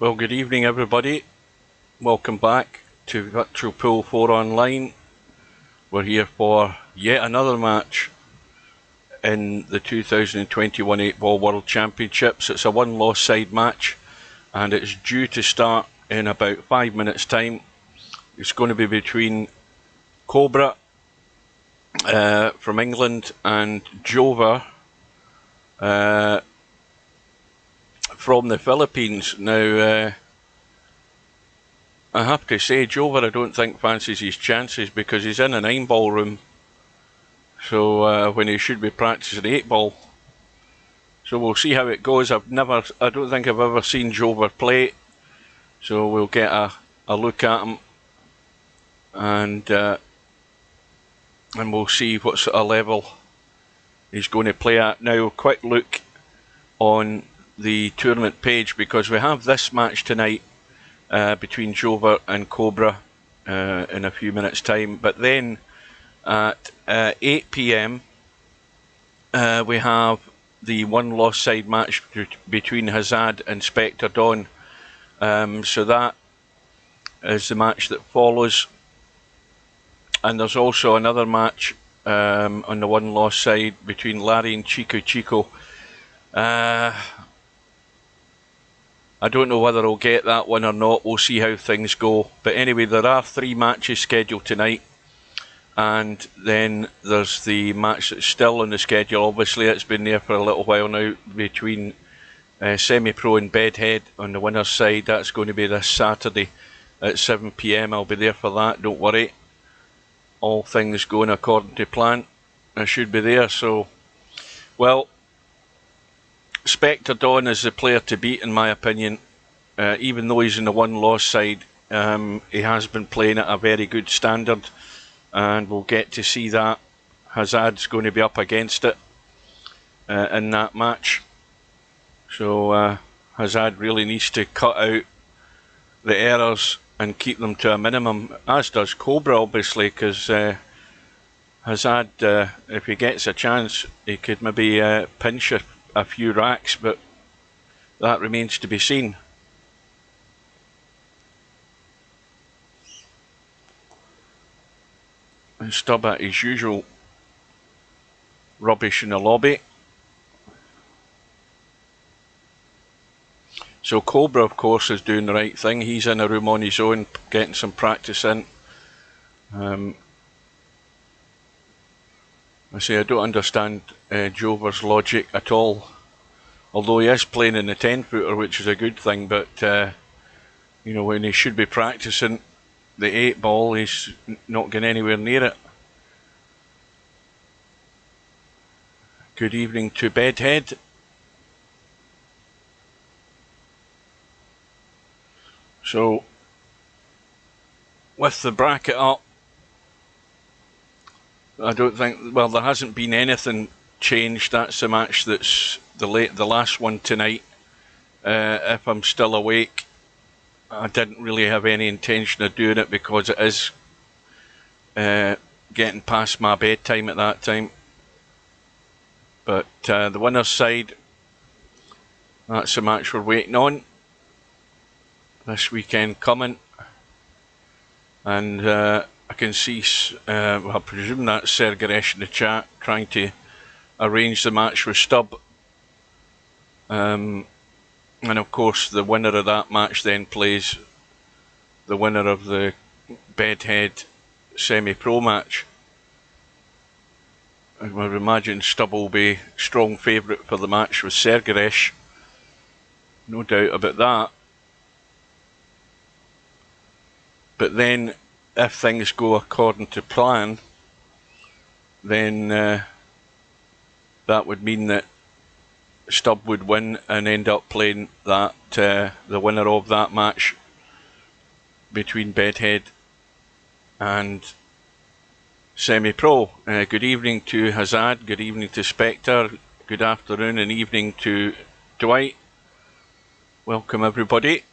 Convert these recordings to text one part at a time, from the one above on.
Well, good evening, everybody. Welcome back to Virtual Pool 4 Online. We're here for yet another match in the 2021 8-Ball World Championships. It's a one-loss side match, and it's due to start in about 5 minutes' time. It's going to be between Cobra from England and Jover from the Philippines. Now, I have to say, Jover I don't think fancies his chances because he's in a 9-ball room. So when he should be practicing 8-ball. So we'll see how it goes. I don't think I've ever seen Jover play. So we'll get a look at him and we'll see what sort of level he's going to play at. Now, quick look on the tournament page because we have this match tonight between Jover and Cobra in a few minutes' time. But then at 8 PM we have the one-loss side match between Hazard and Spectre Dawn. So that is the match that follows. And there's also another match on the one-loss side between Larry and Chico. I don't know whether I'll get that one or not. We'll see how things go. But anyway, there are 3 matches scheduled tonight. And then there's the match that's still on the schedule. Obviously, it's been there for a little while now between Semi-Pro and Bedhead on the winner's side. That's going to be this Saturday at 7 PM. I'll be there for that, don't worry. All things going according to plan. I should be there. So, well, Spectre Dawn is the player to beat in my opinion. Even though he's in the one-loss side, he has been playing at a very good standard. And we'll get to see that. Hazard's going to be up against it in that match. So Hazard really needs to cut out the errors and keep them to a minimum, as does Cobra obviously, because Hazard, if he gets a chance, he could maybe pinch a few racks, but that remains to be seen. And Stubb at his usual rubbish in the lobby. So Cobra, of course, is doing the right thing. He's in a room on his own, getting some practice in. I say I don't understand Jover's logic at all. Although he is playing in the 10-footer, which is a good thing, but you know, when he should be practicing the 8-ball, he's not going anywhere near it. Good evening to Bedhead. So, with the bracket up, I don't think, well, there hasn't been anything changed. That's the match that's the last one tonight. If I'm still awake, I didn't really have any intention of doing it because it is getting past my bedtime at that time. But the winner's side, that's the match we're waiting on this weekend coming. And I can see, well, I presume that's Sergaresh in the chat trying to arrange the match with Stubb. And of course the winner of that match then plays the winner of the Bedhead Semi-Pro match. I would imagine Stubb will be strong favourite for the match with Sergaresh. No doubt about that. But then, if things go according to plan, then that would mean that Stubb would win and end up playing that the winner of that match between Bedhead and Semi-Pro. Good evening to Hazard, good evening to Spectre, good afternoon and evening to Dwight. Welcome everybody.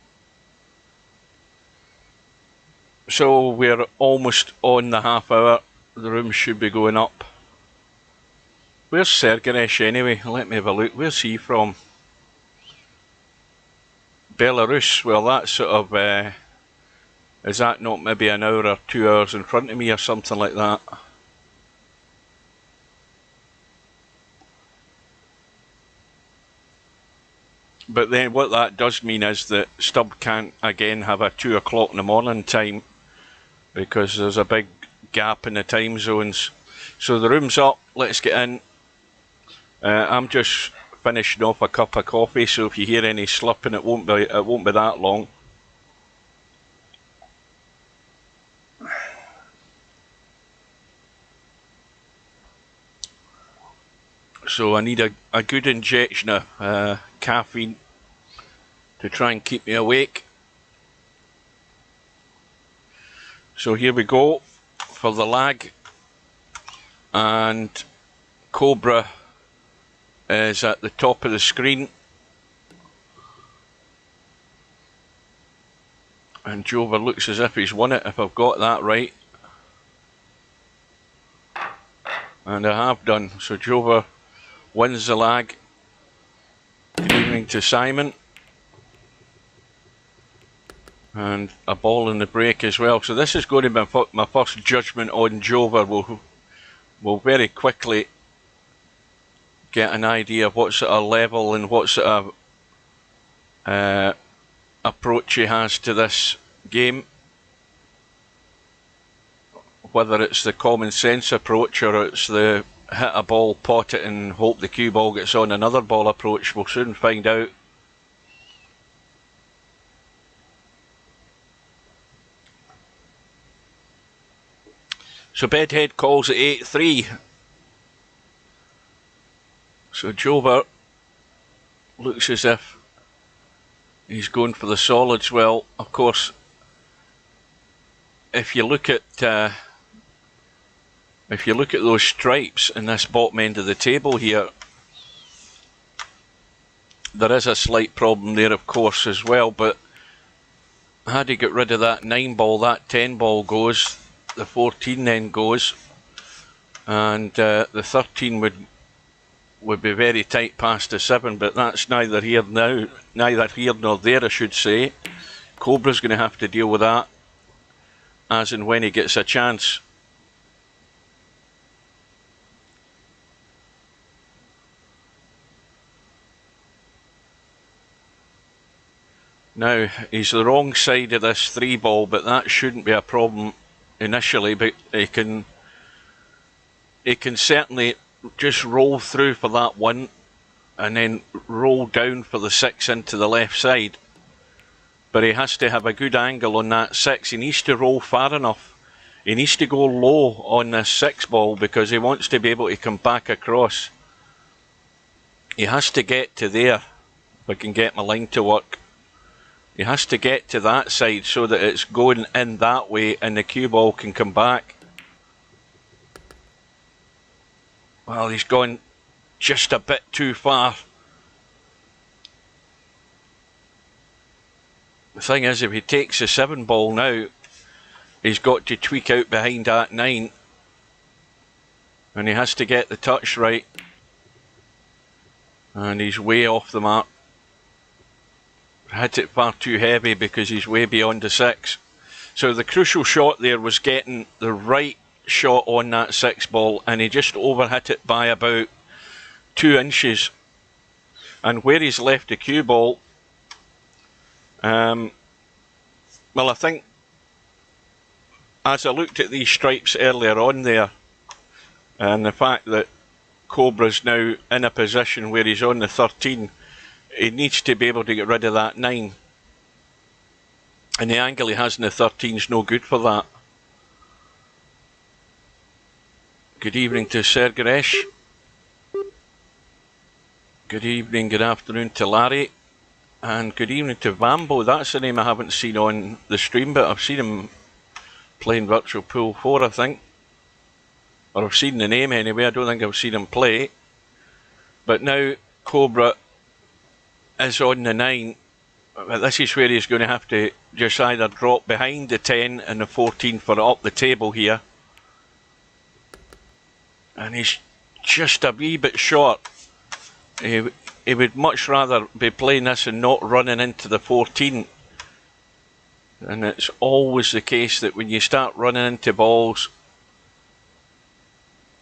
So we're almost on the half hour. The room should be going up. Where's Sergaresh anyway? Let me have a look. Where's he from? Belarus, well that's sort of, is that not maybe an hour or 2 hours in front of me or something like that? But then what that does mean is that Stubb can't again have a 2 o'clock in the morning time, because there's a big gap in the time zones. So the room's up, let's get in. I'm just finishing off a cup of coffee, so if you hear any slurping, it won't be that long. So I need a good injection of caffeine to try and keep me awake. So here we go for the lag, and Cobra is at the top of the screen, and Jover looks as if he's won it, if I've got that right, and I have done. So Jover wins the lag. Good evening to Simon. And a ball in the break as well. So this is going to be my first judgment on Jover. We'll very quickly get an idea of what sort of level and what sort of approach he has to this game. Whether it's the common sense approach or it's the hit a ball, pot it and hope the cue ball gets on another ball approach, we'll soon find out. So Bedhead calls it 8-3. So Jover looks as if he's going for the solids. Well, of course, if you look at those stripes in this bottom end of the table here, there is a slight problem there, of course, as well. But had he got rid of that 9 ball, that 10 ball goes. The 14 then goes, and the 13 would be very tight past the 7, but that's neither here nor there, I should say. Cobra's going to have to deal with that as and when he gets a chance. Now, he's the wrong side of this 3 ball, but that shouldn't be a problem initially, but he can certainly just roll through for that 1 and then roll down for the 6 into the left side. But he has to have a good angle on that 6. He needs to roll far enough. He needs to go low on this 6 ball because he wants to be able to come back across. He has to get to there, if I can get my line to work. He has to get to that side so that it's going in that way and the cue ball can come back. Well, he's gone just a bit too far. The thing is, if he takes the 7 ball now, he's got to tweak out behind that 9. And he has to get the touch right. And he's way off the mark. Hit it far too heavy because he's way beyond the 6. So the crucial shot there was getting the right shot on that 6 ball, and he just overhit it by about 2 inches. And where he's left the cue ball, well, I think as I looked at these stripes earlier on there, and the fact that Cobra's now in a position where he's on the 13, he needs to be able to get rid of that 9. And the angle he has in the 13 is no good for that. Good evening to Sergaresh. Good evening, good afternoon to Larry. And good evening to Vambo. That's the name I haven't seen on the stream, but I've seen him playing Virtual Pool 4, I think. Or I've seen the name anyway, I don't think I've seen him play. But now Cobra is on the 9. This is where he's going to have to just either drop behind the 10 and the 14 for up the table here. And he's just a wee bit short. he would much rather be playing this and not running into the 14. And it's always the case that when you start running into balls,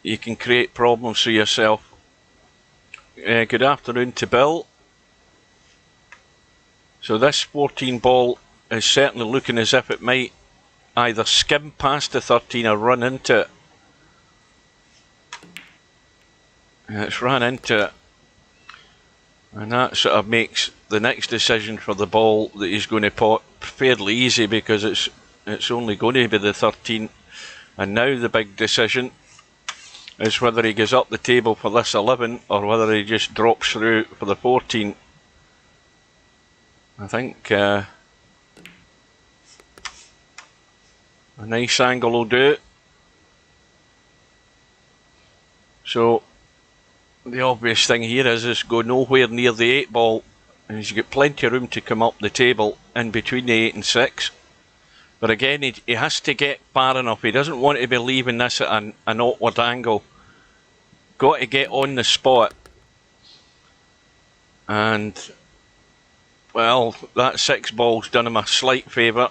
you can create problems for yourself. Good afternoon to Bill. So this 14 ball is certainly looking as if it might either skim past the 13 or run into it. And it's run into it. And that sort of makes the next decision for the ball that he's going to pot fairly easy, because it's only going to be the 13. And now the big decision is whether he goes up the table for this 11 or whether he just drops through for the 14. I think a nice angle will do it. So the obvious thing here is go nowhere near the 8 ball, and he's got plenty of room to come up the table in between the 8 and 6. But again, he has to get far enough. He doesn't want to be leaving this at an awkward angle. Got to get on the spot. And, well, that 6 ball's done him a slight favour.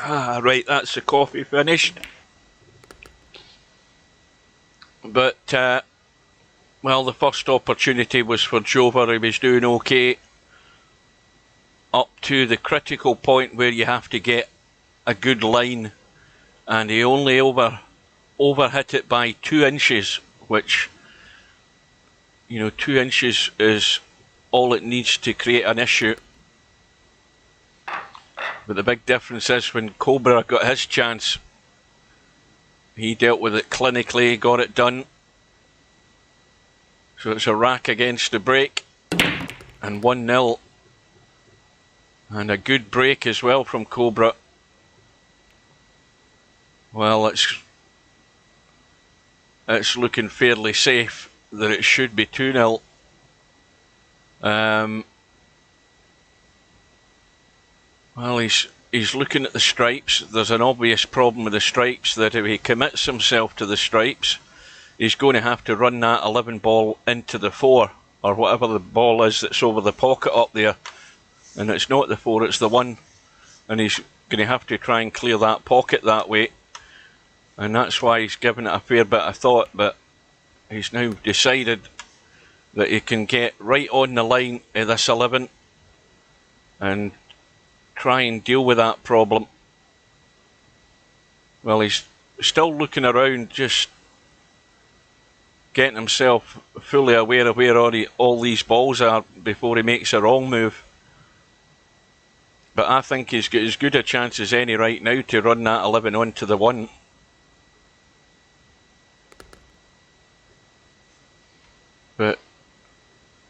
Right, that's the coffee finished. But, well, the first opportunity was for Jover. He was doing okay up to the critical point where you have to get a good line, and he only overhit it by 2 inches, which, you know, 2 inches is all it needs to create an issue. But the big difference is when Cobra got his chance, he dealt with it clinically, got it done. So it's a rack against the break, and 1-0. And a good break as well from Cobra. Well, it's looking fairly safe that it should be 2-0. Well, he's looking at the stripes. There's an obvious problem with the stripes, that if he commits himself to the stripes, he's going to have to run that 11 ball into the 4, or whatever the ball is that's over the pocket up there. And it's not the 4, it's the 1. And he's going to have to try and clear that pocket that way. And that's why he's given it a fair bit of thought, but he's now decided that he can get right on the line of this 11 and try and deal with that problem. Well, he's still looking around, just getting himself fully aware of where all these balls are before he makes a wrong move. But I think he's got as good a chance as any right now to run that 11 onto the 1. But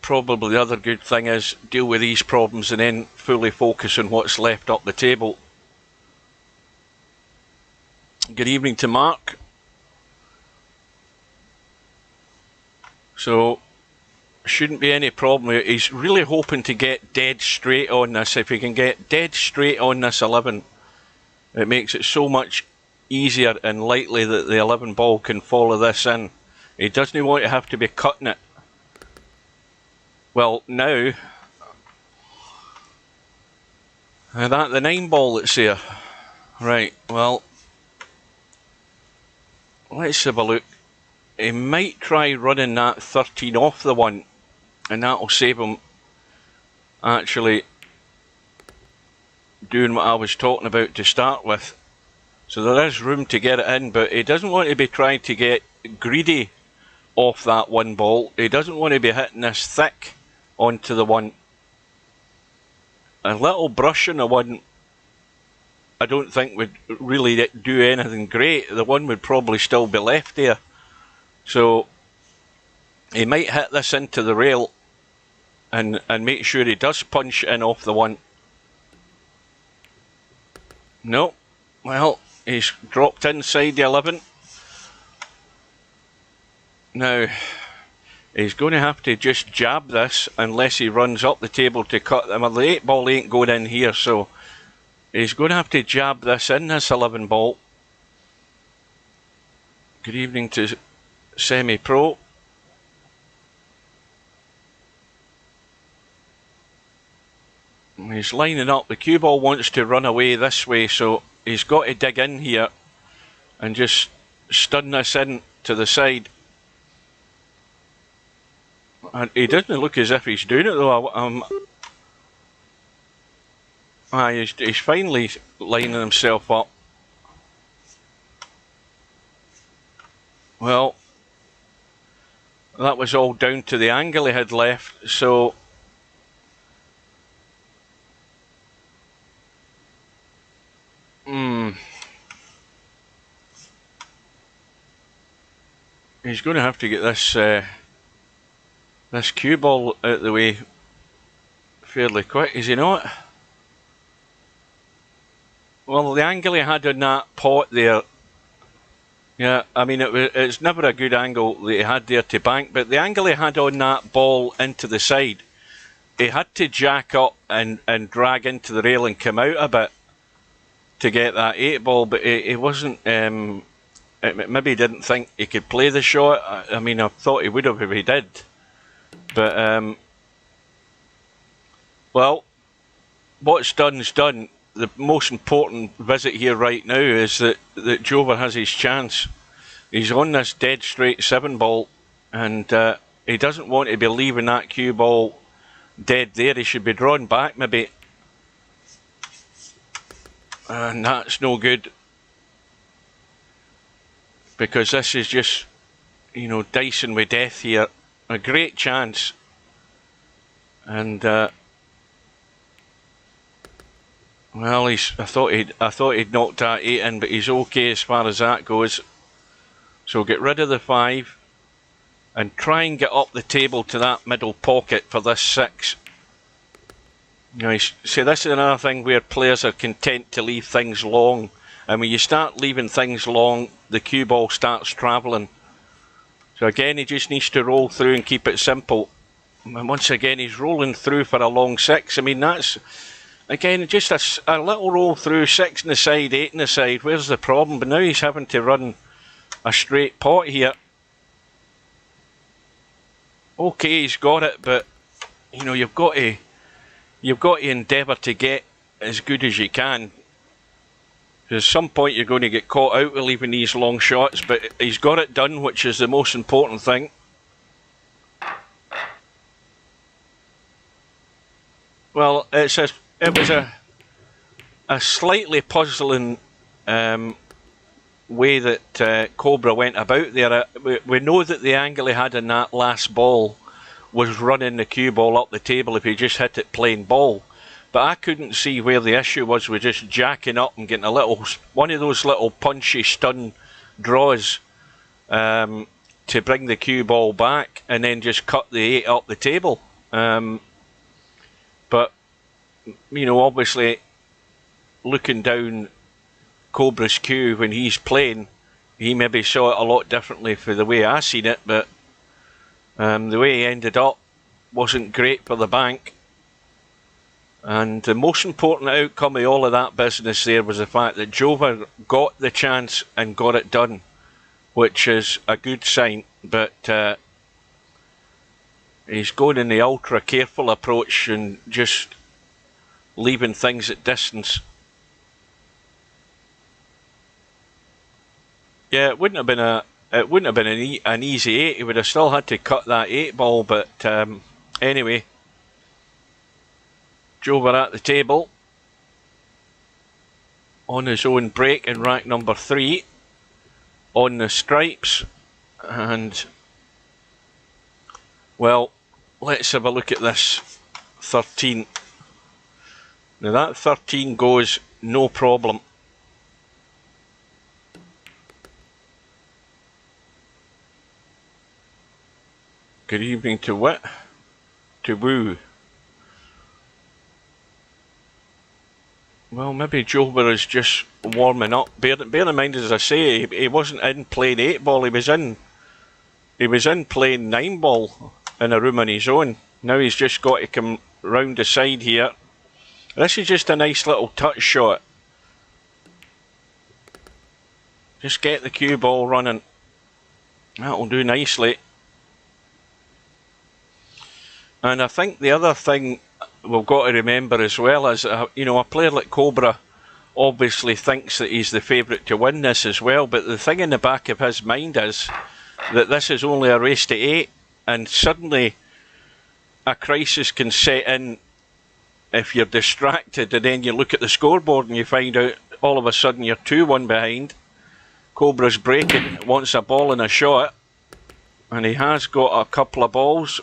probably the other good thing is deal with these problems and then fully focus on what's left up the table. Good evening to Mark. So, shouldn't be any problem. He's really hoping to get dead straight on this. If he can get dead straight on this 11, it makes it so much easier and likely that the 11 ball can follow this in. He doesn't want to have to be cutting it. Well, now, that the 9 ball that's here. Right, well, let's have a look. He might try running that 13 off the 1, and that'll save him actually doing what I was talking about to start with. So there is room to get it in, but he doesn't want to be trying to get greedy off that 1 ball. He doesn't want to be hitting this thick onto the 1. A little brush on the 1 I don't think would really do anything great. The 1 would probably still be left there. So he might hit this into the rail and make sure he does punch in off the 1. No, well, he's dropped inside the 11. Now, he's going to have to just jab this unless he runs up the table to cut them. Well, the 8 ball ain't going in here, so He's going to have to jab this in, this 11 ball. Good evening to Semi-Pro. He's lining up. The cue ball wants to run away this way, so he's got to dig in here and just stun this in to the side. And he doesn't look as if he's doing it though. He's finally lining himself up. Well, that was all down to the angle he had left, so he's going to have to get this this cue ball out of the way fairly quick, is he not? Well, the angle he had on that pot there, yeah, I mean it's never a good angle that he had there to bank, but the angle he had on that ball into the side, he had to jack up and drag into the rail and come out a bit to get that 8 ball, but he wasn't, maybe he didn't think he could play the shot. I mean, I thought he would have if he did. But, well, what's done's done. The most important visit here right now is that Jover has his chance. He's on this dead straight 7 ball, and he doesn't want to be leaving that cue ball dead there. He should be drawn back maybe. And that's no good, because this is just, you know, dicing with death here. A great chance, and well, I thought he'd knocked that 8 in, but he's okay as far as that goes. So get rid of the 5 and try and get up the table to that middle pocket for this 6. You know, see, this is another thing where players are content to leave things long, and when you start leaving things long, the cue ball starts travelling. So again, he just needs to roll through and keep it simple. And once again, he's rolling through for a long 6. I mean, that's, again, just a little roll through, 6 on the side, 8 on the side. Where's the problem? But now he's having to run a straight pot here. Okay, he's got it, but you know, you've got to endeavour to get as good as you can. At some point you're going to get caught out with leaving these long shots, but he's got it done, which is the most important thing. Well, it was a slightly puzzling way that Cobra went about there. We know that the angle he had in that last ball was running the cue ball up the table if he just hit it plain ball. But I couldn't see where the issue was with just jacking up and getting one of those little punchy stun draws to bring the cue ball back and then just cut the 8 up the table. But, you know, obviously looking down Cobra's cue when he's playing, he maybe saw it a lot differently for the way I seen it, but the way he ended up wasn't great for the bank. And the most important outcome of all of that business there was the fact that Jover got the chance and got it done, which is a good sign. But he's going in the ultra careful approach and just leaving things at distance. Yeah, it wouldn't have been an easy 8. He would have still had to cut that 8 ball, but anyway. Jover at the table on his own break in rack number 3 on the stripes, and well, let's have a look at this 13. Now that 13 goes no problem. Good evening to Wit, to Woo. Well, maybe Jover is just warming up. Bear in mind, as I say, he wasn't in playing 8 ball. He was in playing 9 ball in a room on his own. Now he's just got to come round the side here This is just a nice little touch shot. Just get the cue ball running. That'll do nicely. And I think the other thing we've got to remember as well is, you know, a player like Cobra obviously thinks that he's the favourite to win this as well, but the thing in the back of his mind is that this is only a race to 8, and suddenly a crisis can set in if you're distracted, and then you look at the scoreboard and you find out all of a sudden you're 2-1 behind. Cobra's breaking, wants a ball and a shot, and he has got a couple of balls,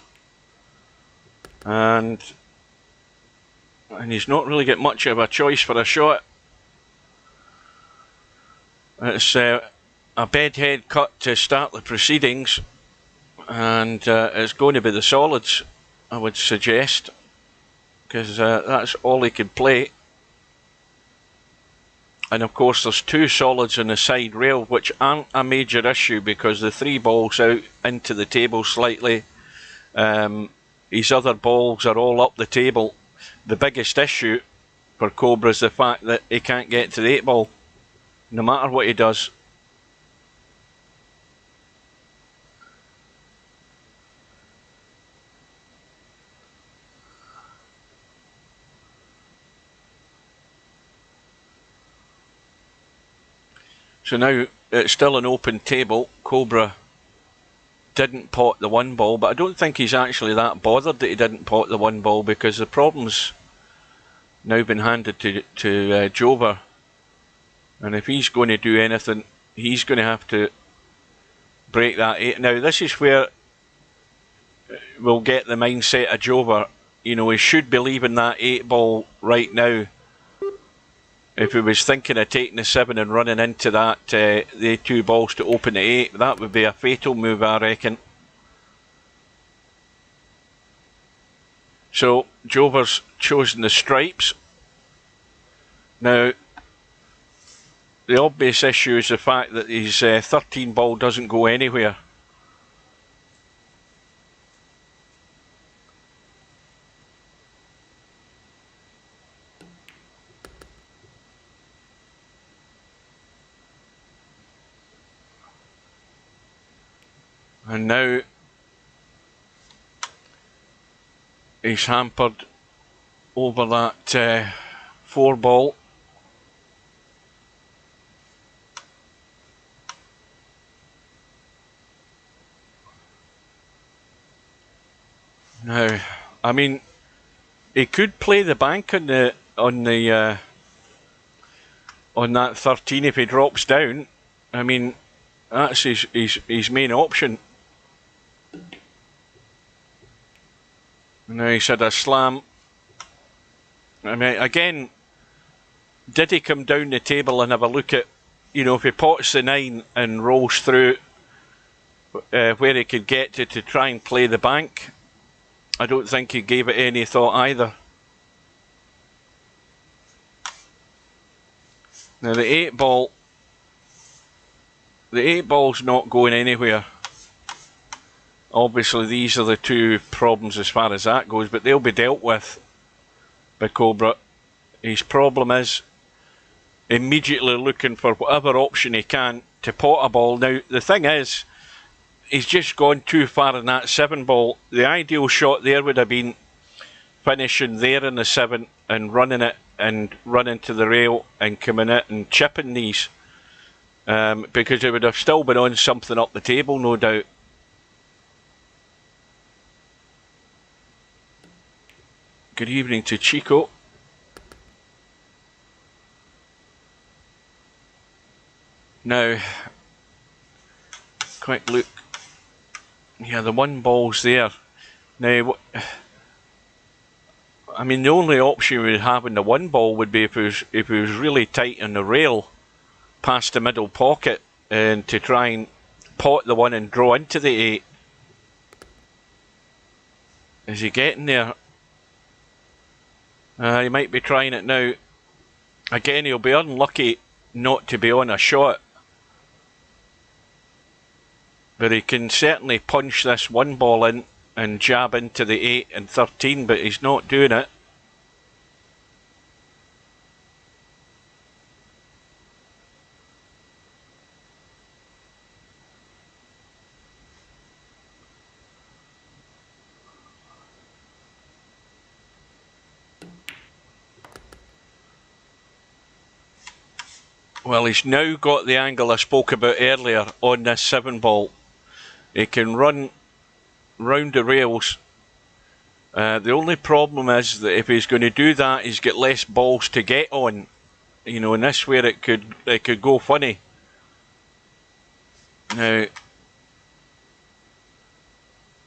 and he's not really got much of a choice for a shot. It's a bedhead cut to start the proceedings, and it's going to be the solids, I would suggest, because that's all he can play. And of course there's 2 solids on the side rail, which aren't a major issue because the 3 balls out into the table slightly. His other balls are all up the table. The biggest issue for Cobra is the fact that he can't get to the 8 ball, no matter what he does. So now it's still an open table. Cobra didn't pot the 1 ball, but I don't think he's actually that bothered that he didn't pot the 1 ball, because the problem's now been handed to Jover, and if he's going to do anything, he's going to have to break that 8. Now this is where we'll get the mindset of Jover. You know, he should be leaving that 8 ball right now. If he was thinking of taking the 7 and running into that, the 2 balls to open the 8, that would be a fatal move, I reckon. So Jover's chosen the stripes. Now, the obvious issue is the fact that his 13 ball doesn't go anywhere. And now he's hampered over that 4 ball. Now, I mean, he could play the bank on that 13 if he drops down. I mean, that's his main option. Now he's had a slam. I mean, again, did he come down the table and have a look at, you know, if he pots the 9 and rolls through where he could get to try and play the bank? I don't think he gave it any thought either. Now the 8 ball's not going anywhere. Obviously these are the 2 problems as far as that goes, but they'll be dealt with by Cobra. His problem is immediately looking for whatever option he can to pot a ball. Now the thing is, he's just gone too far in that 7 ball. The ideal shot there would have been finishing there in the 7 and running it and running to the rail and coming in and chipping these, because it would have still been on something up the table, no doubt. Good evening to Chico. Now, quick look. Yeah, the 1 ball's there. Now, I mean, the only option we would have in the 1 ball would be if it was really tight on the rail past the middle pocket, and to try and pot the 1 and draw into the 8. Is he getting there? He might be trying it now. Again, he'll be unlucky not to be on a shot, but he can certainly punch this 1 ball in and jab into the 8 and 13, but he's not doing it. Well, he's now got the angle I spoke about earlier on this 7 ball. He can run round the rails. The only problem is that if he's going to do that, he's got less balls to get on. You know, and this where it could go funny. Now,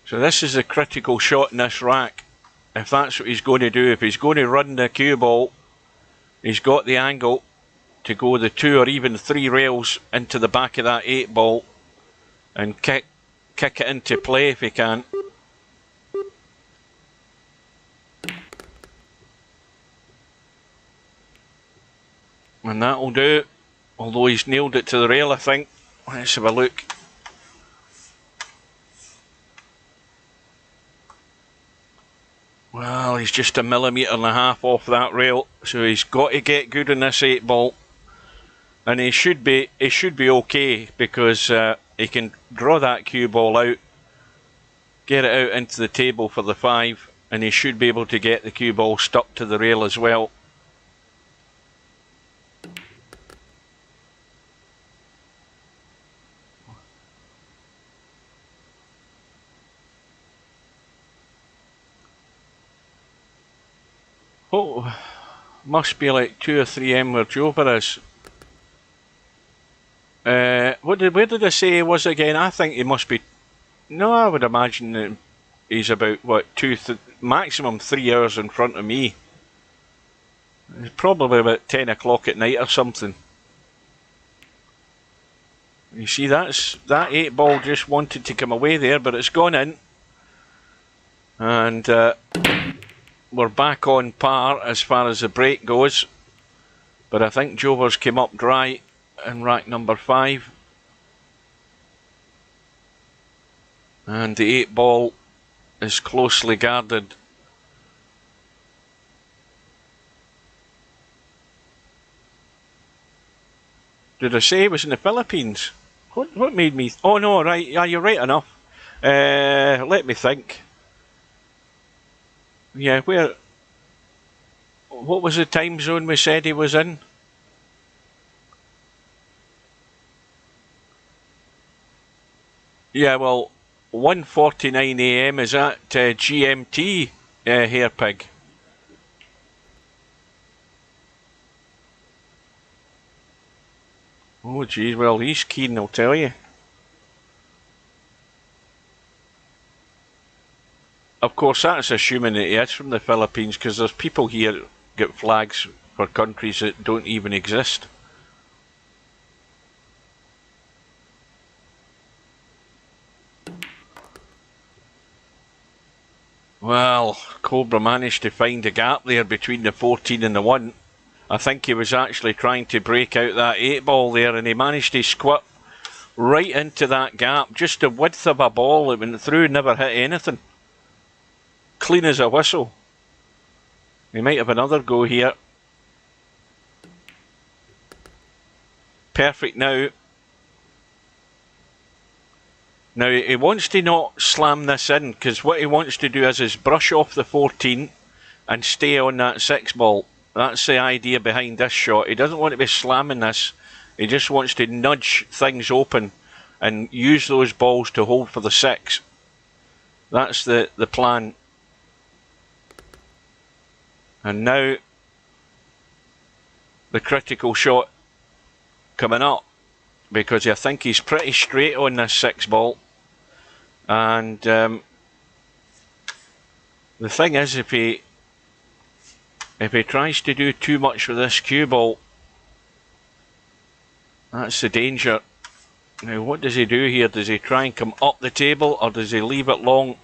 so this is a critical shot in this rack. If that's what he's going to do, if he's going to run the cue ball, he's got the angle to go the 2 or even 3 rails into the back of that 8 ball and kick it into play if he can. And that'll do, although he's nailed it to the rail, I think. Let's have a look. Well, he's just 1.5 millimetres off that rail, so he's got to get good in this 8 ball. And he should be okay, because he can draw that cue ball out, get it out into the table for the 5, and he should be able to get the cue ball stuck to the rail as well. Oh, must be like 2 or 3M where jover is. Where did I say he was again? I think he must be. No, I would imagine that he's about what maximum 3 hours in front of me. It's probably about 10 o'clock at night or something. You see, that 8 ball just wanted to come away there, but it's gone in, and we're back on par as far as the break goes. But I think Jover's came up dry in rack number 5. And the 8 ball is closely guarded. Did I say it was in the Philippines? What made me... Oh no, right, yeah, you're right enough. Let me think. Yeah, what was the time zone we said he was in? Yeah, well, 1:49 AM is at GMT, Hairpig. Oh geez, well he's keen, I'll tell you. Of course, that's assuming that he is from the Philippines, because there's people here get flags for countries that don't even exist. Well, Cobra managed to find a gap there between the 14 and the 1. I think he was actually trying to break out that 8 ball there, and he managed to squat right into that gap. Just the width of a ball that went through, never hit anything. Clean as a whistle. He might have another go here. Perfect now. Now he wants to not slam this in, because what he wants to do is brush off the 14 and stay on that 6 ball. That's the idea behind this shot. He doesn't want to be slamming this. He just wants to nudge things open and use those balls to hold for the 6. That's the plan. And now the critical shot coming up, because I think he's pretty straight on this 6 ball. And the thing is, if he tries to do too much with this cue ball, that's the danger. Now what does he do here? Does he try and come up the table, or does he leave it long?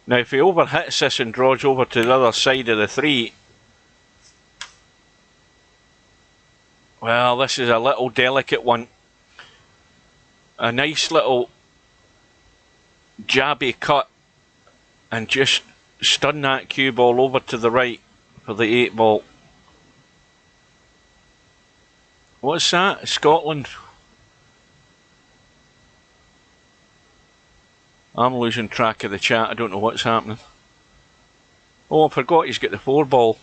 Now if he overhits this and draws over to the other side of the 3, well, this is a little delicate one. A nice little jabby cut and just stun that cue ball over to the right for the 8 ball. What's that? Scotland. I'm losing track of the chat. I don't know what's happening. Oh, I forgot he's got the 4 ball.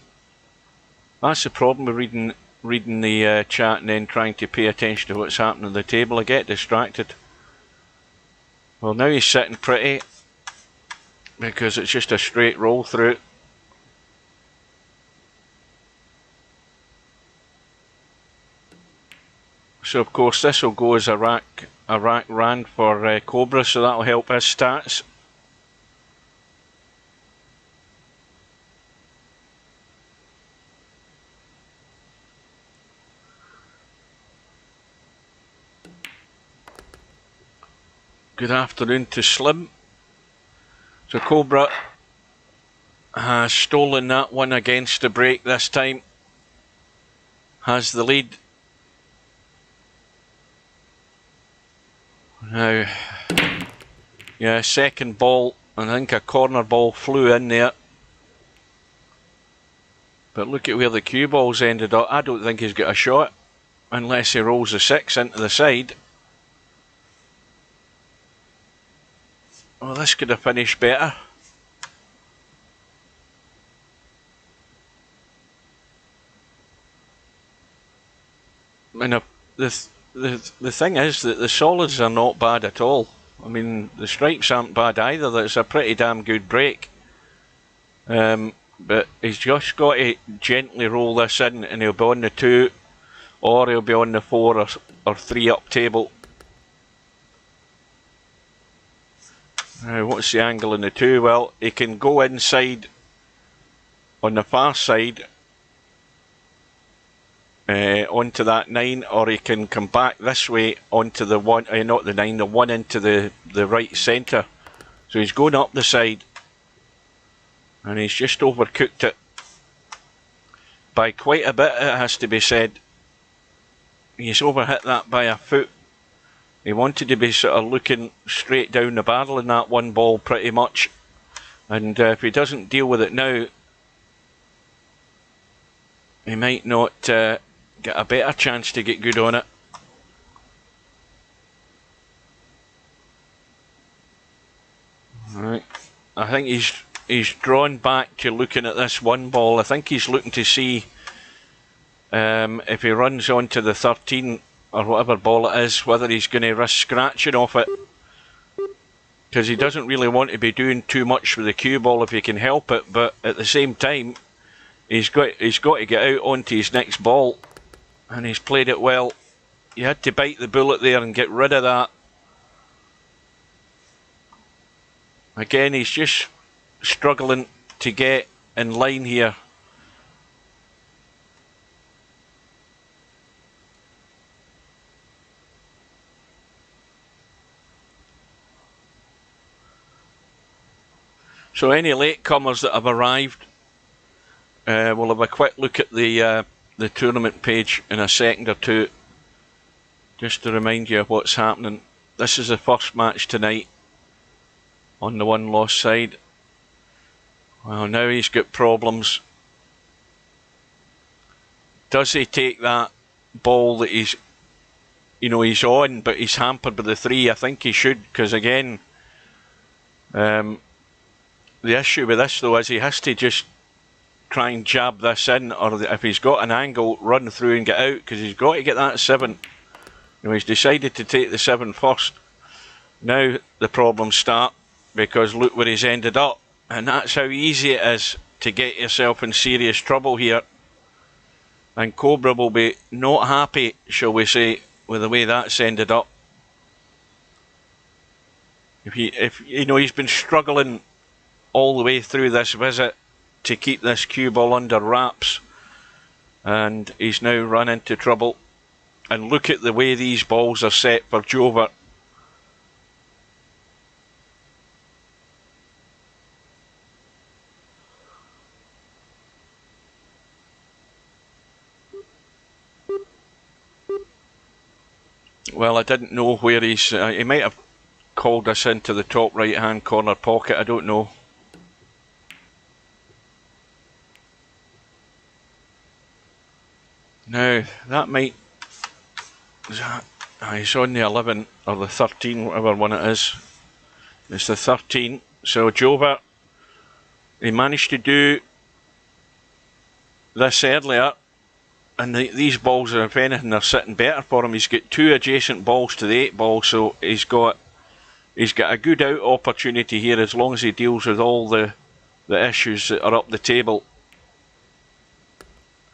That's the problem with reading reading the chat and then trying to pay attention to what's happening on the table. I get distracted. Well, now he's sitting pretty because it's just a straight roll through. So of course this will go as a rack rand for Cobra, so that'll help his stats. Good afternoon to Slim. So Cobra has stolen that one against the break this time. Has the lead. Now, yeah, second ball, and I think a corner ball flew in there. But look at where the cue ball's ended up. I don't think he's got a shot unless he rolls the 6 into the side. Well, this could have finished better. And the thing is that the solids are not bad at all. I mean, the stripes aren't bad either. That's a pretty damn good break. But he's just got to gently roll this in, and he'll be on the 2, or he'll be on the 4 or 3 up table. Now, what's the angle on the 2? Well, he can go inside on the far side onto that 9, or he can come back this way onto the 1, not the 9, the 1 into the right centre. So he's going up the side, and he's just overcooked it by quite a bit, it has to be said. He's overhit that by a foot. He wanted to be sort of looking straight down the barrel in that one ball pretty much, and if he doesn't deal with it now, he might not get a better chance to get good on it. Right, I think he's drawn back to looking at this one ball. I think he's looking to see if he runs onto the 13 or whatever ball it is, whether he's going to risk scratching off it, because he doesn't really want to be doing too much with the cue ball if he can help it. But at the same time, he's got to get out onto his next ball, and he's played it well. You had to bite the bullet there and get rid of that. Again, he's just struggling to get in line here. So any latecomers that have arrived, we'll have a quick look at the tournament page in a second or two, just to remind you of what's happening. This is the first match tonight on the one loss side. Well, now he's got problems. Does he take that ball that he's on, but he's hampered by the 3? I think he should, because again, the issue with this though is he has to just try and jab this in, or if he's got an angle, run through and get out, because he's got to get that 7. He's decided to take the 7 first. Now the problems start, because look where he's ended up, and that's how easy it is to get yourself in serious trouble here. And Cobra will be not happy, shall we say, with the way that's ended up. If he's been struggling all the way through this visit to keep this cue ball under wraps, and he's now run into trouble. And look at the way these balls are set for Jover. Well, I didn't know where he's... he might have called us into the top right hand corner pocket, I don't know. Now, that might... he's on the 11 or the 13, whatever one it is. It's the 13. So Jover, he managed to do this earlier, And these balls are, if anything, they're sitting better for him. He's got 2 adjacent balls to the 8 ball, so he's got a good out opportunity here as long as he deals with all the issues that are up the table.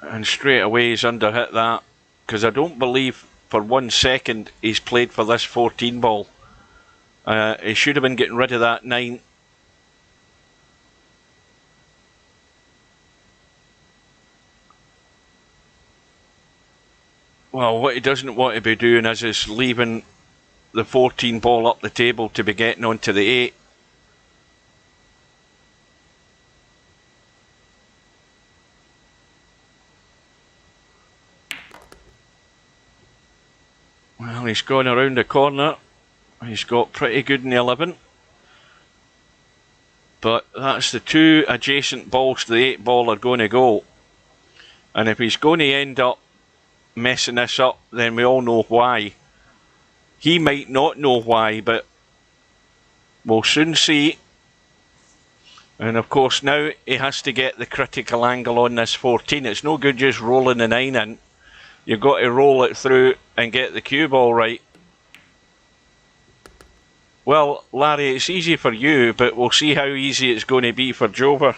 And straight away he's under hit that, because I don't believe for 1 second he's played for this 14 ball. He should have been getting rid of that 9. Well, what he doesn't want to be doing is leaving the 14 ball up the table to be getting onto the 8. Well, he's gone around the corner. He's got pretty good in the 11. But that's the 2 adjacent balls to the 8 ball are going to go. And if he's going to end up messing this up, then we all know why. He might not know why, but we'll soon see. And of course now he has to get the critical angle on this 14. It's no good just rolling the 9 in. You've got to roll it through and get the cue ball right. Well, Larry, it's easy for you, but we'll see how easy it's going to be for Jover.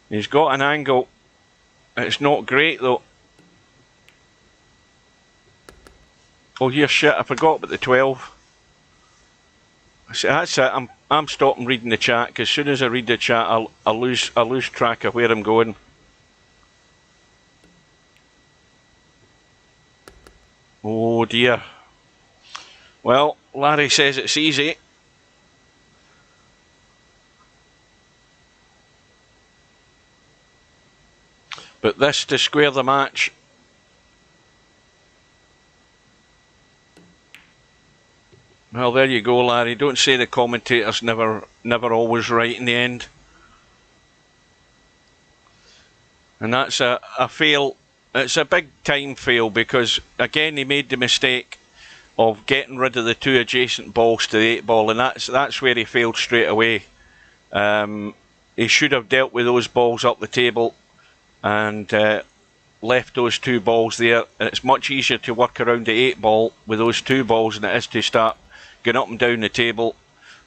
He's got an angle. It's not great though. Oh, here, shit, I forgot about the 12. So that's it. I'm stopping reading the chat, because as soon as I read the chat, I'll lose track of where I'm going. Oh dear. Well, Larry says it's easy. But this to square the match. Well, there you go, Larry. Don't say the commentator's never always right in the end. And that's a fail. It's a big time fail, because again he made the mistake of getting rid of the 2 adjacent balls to the 8 ball, and that's where he failed straight away. He should have dealt with those balls up the table and left those 2 balls there. And it's much easier to work around the 8 ball with those 2 balls than it is to start going up and down the table,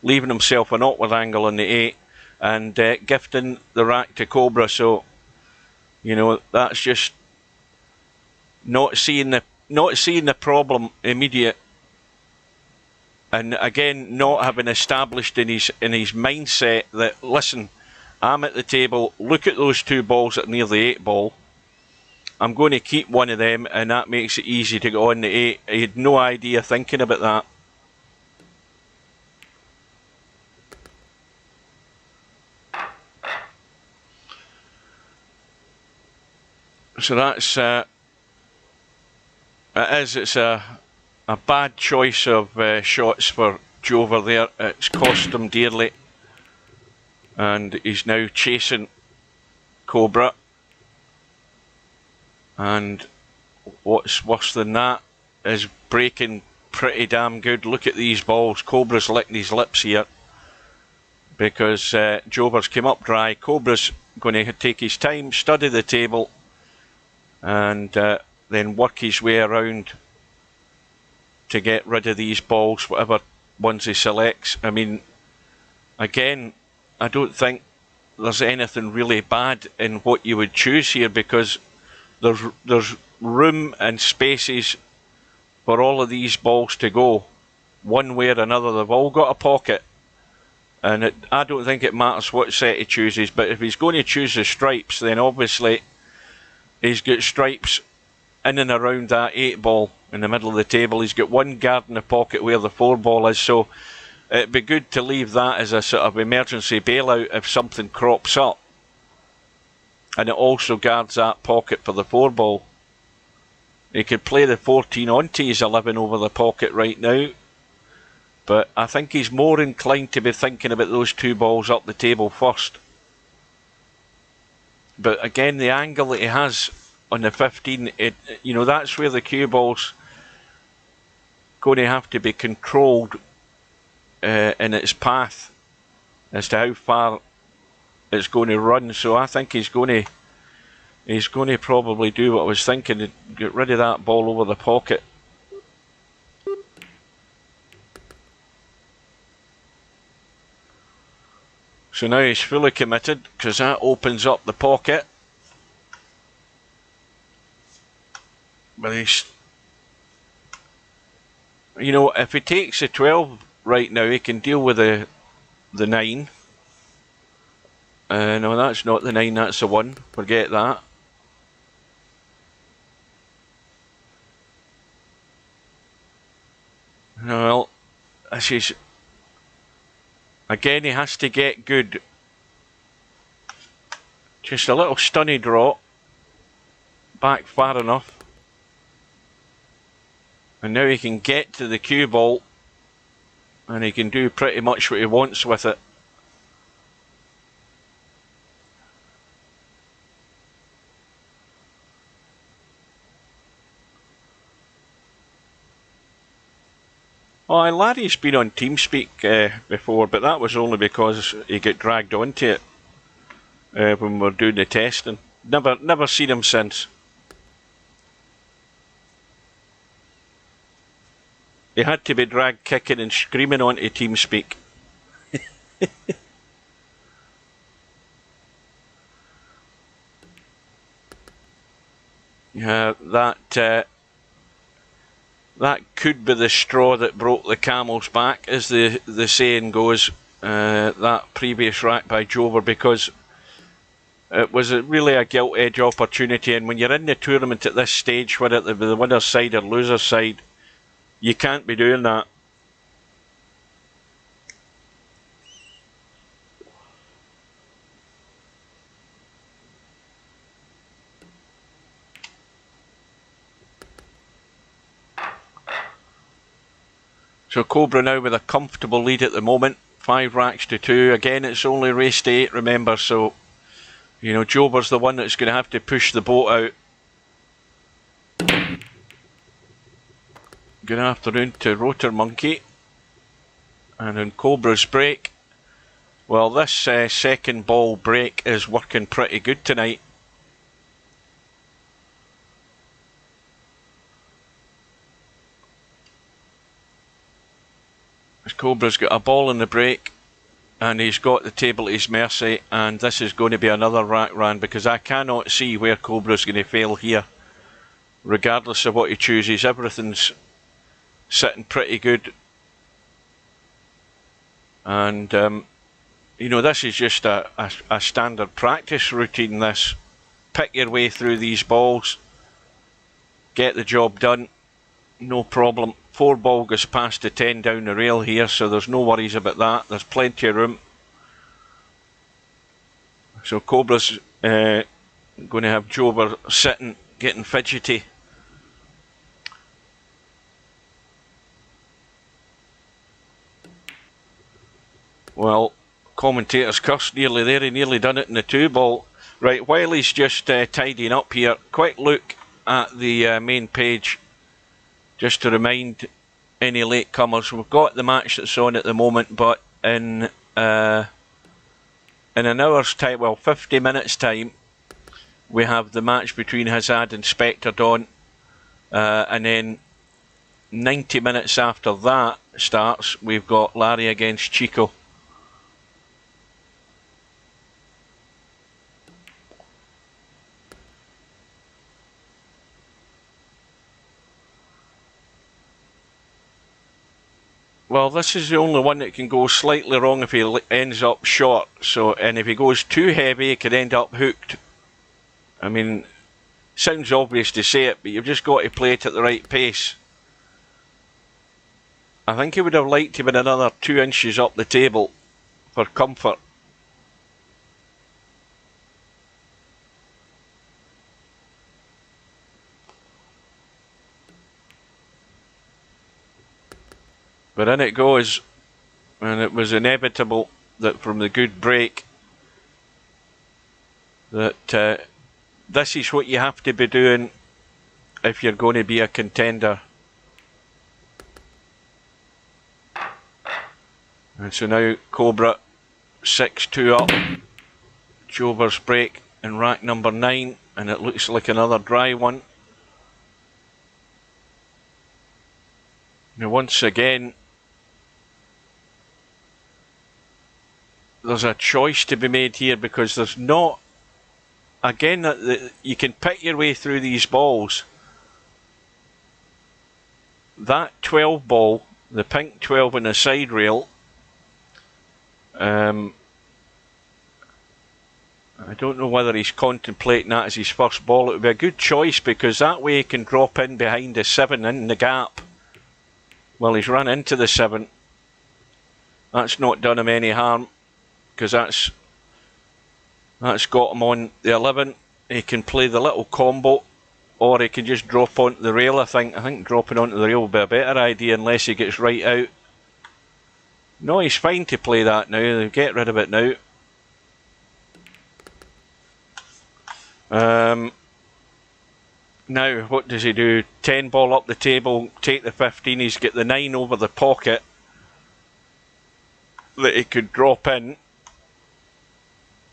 leaving himself an awkward angle on the 8 and gifting the rack to Cobra. So, you know, that's just not seeing the problem immediate, and again not having established in his mindset that, listen, I'm at the table, look at those 2 balls that are near the 8 ball, I'm going to keep one of them, and that makes it easy to go on the 8. He had no idea thinking about that. So that's it's a bad choice of shots for Jover there. It's cost him dearly, and he's now chasing Cobra. And what's worse than that is breaking pretty damn good. Look at these balls. Cobra's licking his lips here, because Jover's came up dry. Cobra's going to take his time, study the table, and then work his way around to get rid of these balls, whatever ones he selects. I mean, again, I don't think there's anything really bad in what you would choose here, because there's room and spaces for all of these balls to go one way or another. They've all got a pocket, and I don't think it matters what set he chooses. But if he's going to choose the stripes, then obviously he's got stripes in and around that 8 ball in the middle of the table. He's got 1 guard in the pocket where the 4 ball is, so it'd be good to leave that as a sort of emergency bailout if something crops up. And it also guards that pocket for the 4 ball. He could play the 14 onto his 11 over the pocket right now, but I think he's more inclined to be thinking about those 2 balls up the table first. But again, the angle that he has on the 15, you know, that's where the cue ball's going to have to be controlled in its path as to how far it's going to run. So I think he's going to He's going to probably do what I was thinking, to get rid of that ball over the pocket. So now he's fully committed, because that opens up the pocket. But he's, you know, if he takes the 12 right now, he can deal with the 9. No, that's not the 9, that's the 1. Forget that. Well, this is... Again, he has to get good. Just a little stunny draw. Back far enough. And now he can get to the cue ball. And he can do pretty much what he wants with it. Oh, Larry's been on TeamSpeak before, but that was only because he got dragged onto it when we were doing the testing. Never seen him since. He had to be dragged kicking and screaming onto TeamSpeak. Yeah, that could be the straw that broke the camel's back, as the saying goes, that previous rack by Jover, because it was really a gilt-edge opportunity, and when you're in the tournament at this stage, whether it be the winner's side or loser's side, you can't be doing that. So Cobra now with a comfortable lead at the moment, 5 racks to 2. Again, it's only race to 8, remember, so you know, Jover's the one that's going to have to push the boat out. Good afternoon to Rotor Monkey. And in Cobra's break, well, this second ball break is working pretty good tonight. Cobra's got a ball in the break, and he's got the table at his mercy, and this is going to be another rack run, because I cannot see where Cobra's going to fail here. Regardless of what he chooses, everything's sitting pretty good. And you know, this is just a standard practice routine, this. Pick your way through these balls, get the job done, no problem. 4 ball goes past the 10 down the rail here, so there's no worries about that. There's plenty of room. So Cobra's going to have Jover sitting, getting fidgety. Well, commentator's curse, nearly there. He nearly done it in the 2 ball. Right, while he's just tidying up here, quick look at the main page, just to remind any latecomers. We've got the match that's on at the moment, but in an hour's time, well, 50 minutes time, we have the match between Hazard and Spectre Dawn, and then 90 minutes after that starts, we've got Larry against Chico. Well, this is the only one that can go slightly wrong if he ends up short. So, and if he goes too heavy, he could end up hooked. I mean, sounds obvious to say it, but you've just got to play it at the right pace. I think he would have liked to have been another 2 inches up the table for comfort. But in it goes, and it was inevitable that from the good break that this is what you have to be doing if you're going to be a contender. And so now Cobra 6-2 up. Jover's break in rack number 9, and it looks like another dry one. Now once again, there's a choice to be made here, because there's not, again, you can pick your way through these balls. That 12 ball, the pink 12 on the side rail, I don't know whether he's contemplating that as his first ball. It would be a good choice, because that way he can drop in behind the 7 in the gap. Well, he's run into the 7. That's not done him any harm, because that's got him on the 11. He can play the little combo, or he can just drop onto the rail. I think dropping onto the rail will be a better idea, unless he gets right out. No, he's fine to play that now. Get rid of it now. Now, what does he do? 10 ball up the table, take the 15. He's got the 9 over the pocket that he could drop in.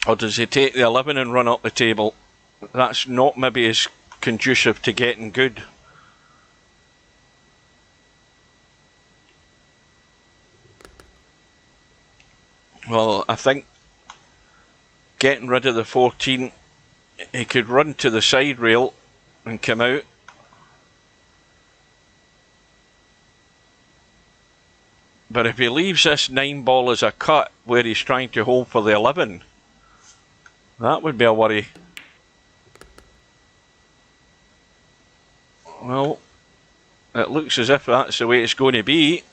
Or does he take the 11 and run up the table? That's not maybe as conducive to getting good. Well, I think getting rid of the 14, he could run to the side rail and come out. But if he leaves this 9 ball as a cut where he's trying to hold for the 11, that would be a worry. Well, it looks as if that's the way it's going to be.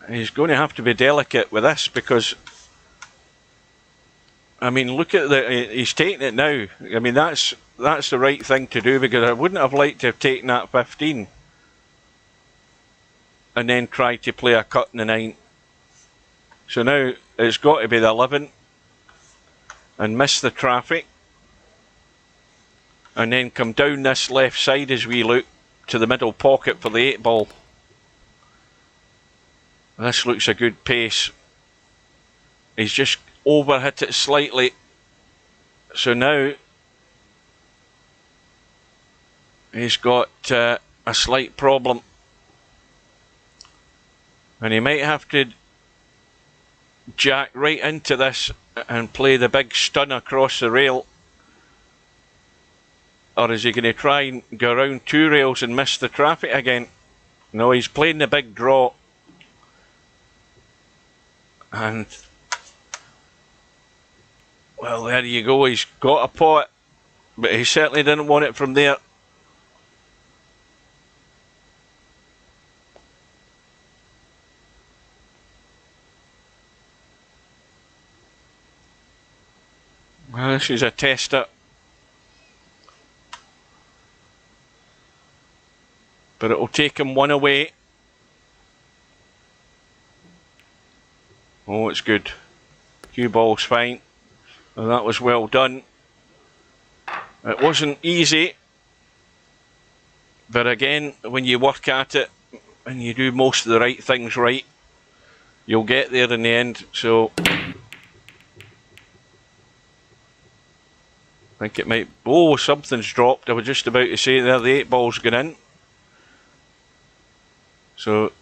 He's going to have to be delicate with this, because, I mean, look at he's taking it now. I mean, that's the right thing to do, because I wouldn't have liked to have taken that 15 and then tried to play a cut in the 9. So now it's got to be the 11 and miss the traffic, and then come down this left side as we look to the middle pocket for the 8 ball. This looks a good pace. He's just overhit it slightly. So now he's got a slight problem. And he might have to jack right into this and play the big stun across the rail. Or is he going to try and go around 2 rails and miss the traffic again? No, he's playing the big draw. And, well, there you go. He's got a pot, but he certainly didn't want it from there. Well, this is a tester. But it will take him 1 away. Oh, it's good. Cue ball's fine. And that was well done. It wasn't easy. But again, when you work at it and you do most of the right things right, you'll get there in the end. So I think it might... Oh, something's dropped. I was just about to say there, the 8 ball's gone in. So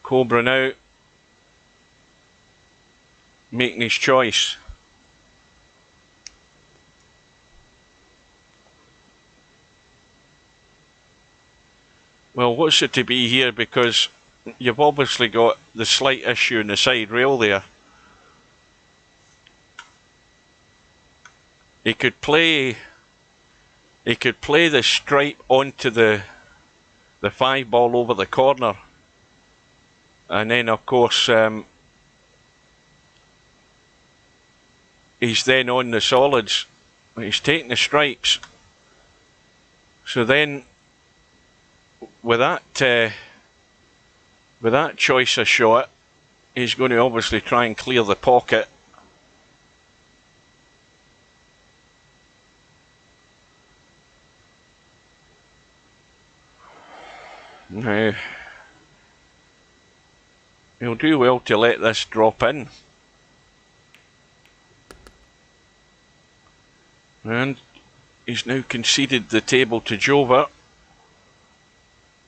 Cobra now making his choice. Well, what's it to be here? Because you've obviously got the slight issue in the side rail there. He could play the stripe onto the 5 ball over the corner, and then of course he's then on the solids. He's taking the stripes. So then with that choice of shot, he's going to obviously try and clear the pocket. Now, he'll do well to let this drop in. And he's now conceded the table to Jover.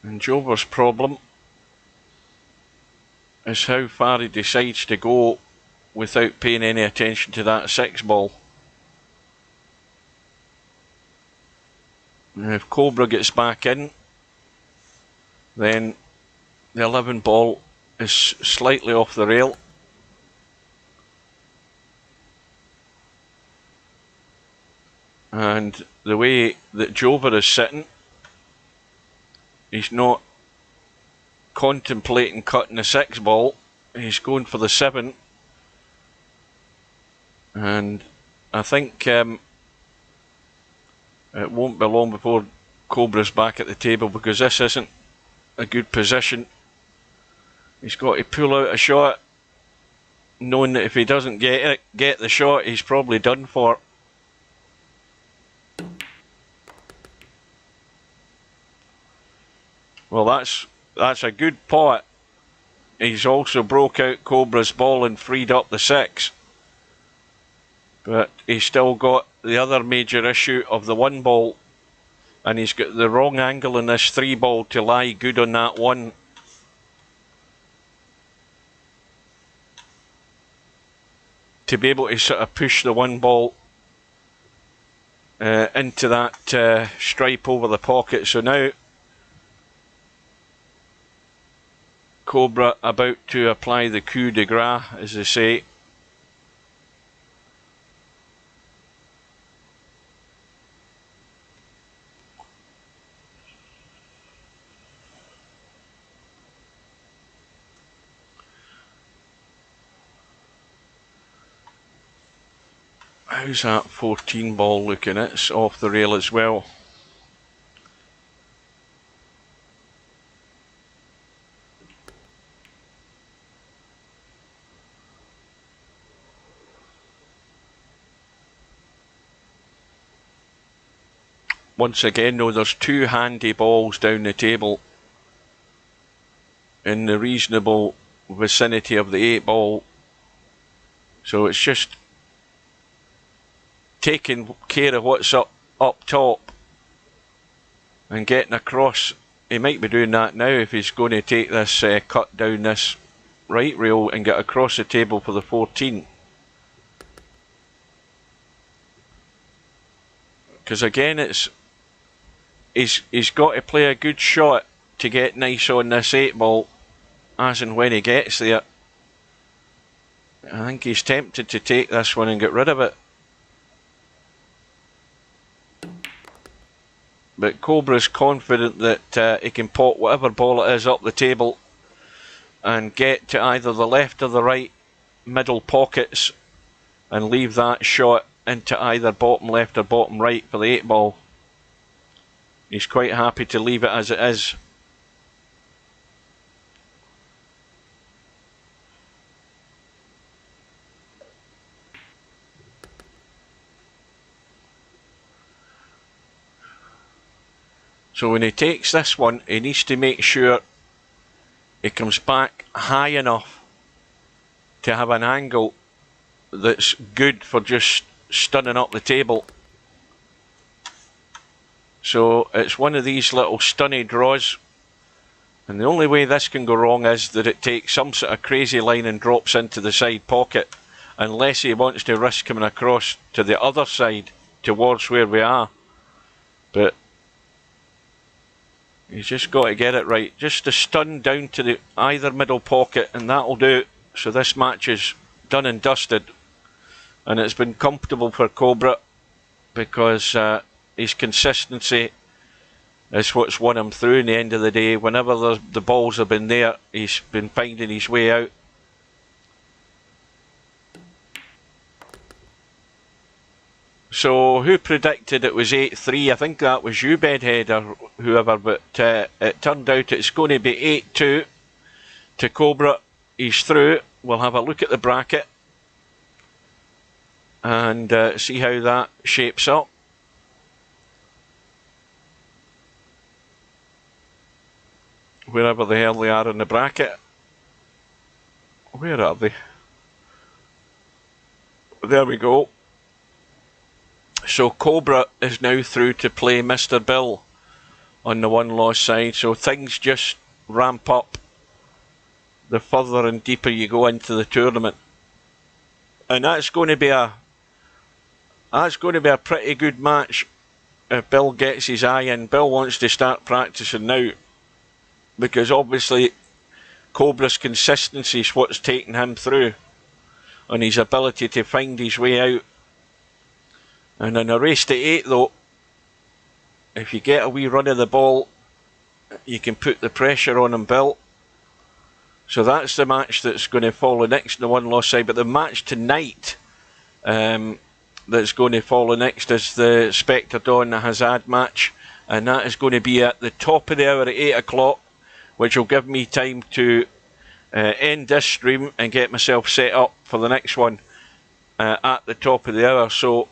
And Jover's problem is how far he decides to go without paying any attention to that 6 ball. And if Cobra gets back in, then the 11 ball is slightly off the rail. And the way that Jover is sitting, he's not contemplating cutting the 6 ball, he's going for the 7. And I think it won't be long before Cobra's back at the table, because this isn't a good position. He's got to pull out a shot, knowing that if he doesn't get the shot, he's probably done for. Well, that's a good pot. He's also broke out Cobra's ball and freed up the 6. But he's still got the other major issue of the 1 ball. And he's got the wrong angle in this 3 ball to lie good on that 1. To be able to sort of push the 1 ball into that stripe over the pocket. So now Cobra about to apply the coup de grace, as they say. How's that 14 ball looking? It's off the rail as well. Once again though, there's 2 handy balls down the table in the reasonable vicinity of the 8 ball. So it's just taking care of what's up top and getting across. He might be doing that now if he's going to take this cut down this right rail and get across the table for the 14. Because again, he's got to play a good shot to get nice on this 8 ball as and when he gets there. I think he's tempted to take this one and get rid of it. But Cobra's confident that he can pot whatever ball it is up the table and get to either the left or the right middle pockets and leave that shot into either bottom left or bottom right for the 8 ball. He's quite happy to leave it as it is. So when he takes this one, he needs to make sure he comes back high enough to have an angle that's good for just stunning up the table. So it's one of these little stunny draws, and the only way this can go wrong is that it takes some sort of crazy line and drops into the side pocket, unless he wants to risk coming across to the other side towards where we are. But he's just got to get it right, just to stun down to the either middle pocket, and that'll do it. So this match is done and dusted, and it's been comfortable for Cobra because his consistency is what's won him through in the end of the day. Whenever the balls have been there, he's been finding his way out. So who predicted it was 8-3? I think that was you, Bedhead, or whoever, but it turned out it's going to be 8-2 to Cobra. He's through. We'll have a look at the bracket and see how that shapes up. Wherever the hell they are in the bracket. Where are they? There we go. So Cobra is now through to play Mr. Bill on the one-loss side. So things just ramp up the further and deeper you go into the tournament, and that's going to be a pretty good match if Bill gets his eye in. Bill wants to start practicing now, because obviously Cobra's consistency is what's taken him through, and his ability to find his way out. And in a race to 8 though, if you get a wee run of the ball, you can put the pressure on him, Bill. So that's the match that's going to follow next in the one-loss side. But the match tonight that's going to follow next is the Spectre Dawn Hazard match, and that is going to be at the top of the hour at 8 o'clock, which will give me time to end this stream and get myself set up for the next one at the top of the hour. So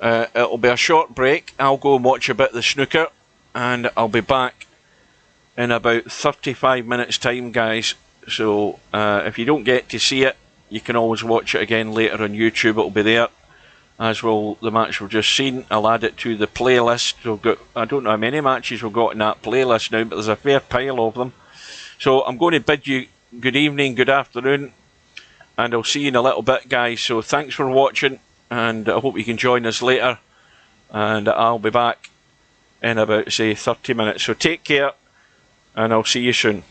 it'll be a short break. I'll go and watch a bit of the snooker, and I'll be back in about 35 minutes time, guys. So if you don't get to see it, you can always watch it again later on YouTube. It'll be there, as will the match we've just seen. I'll add it to the playlist. We've got, I don't know how many matches we've got in that playlist now, but there's a fair pile of them. So I'm going to bid you good evening, good afternoon, and I'll see you in a little bit, guys. So thanks for watching, and I hope you can join us later, and I'll be back in about, say, 30 minutes. So take care, and I'll see you soon.